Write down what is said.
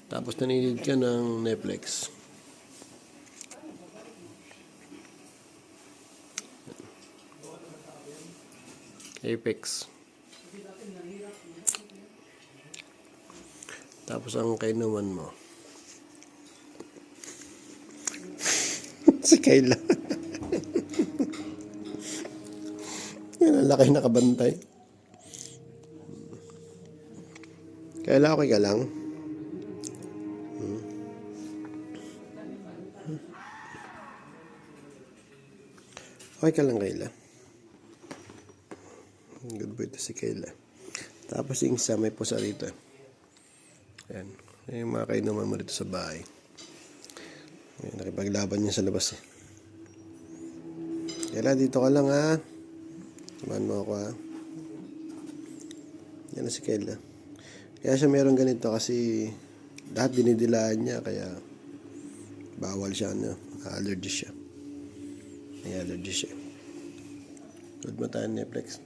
Tapos naninid ka ng Netflix. Apex. Tapos ang kainuman mo. Si Kayla. Yan, ang laki nakabantay. Kayla, okay ka lang? Okay ka lang, Kayla? Good boy to si Kayla. Tapos yung isa may pusa rito. Ayan. Yung mga kainuman mo dito sa bahay. Ayan, nakipaglaban niya sa labas eh. Kayla, dito ka lang ha. Samahan mo ako ha. Yan na si Kayla. Kaya siya meron ganito kasi lahat dinidilaan niya kaya bawal siya, allergy siya. May allergy siya. Good mo tayo Netflix.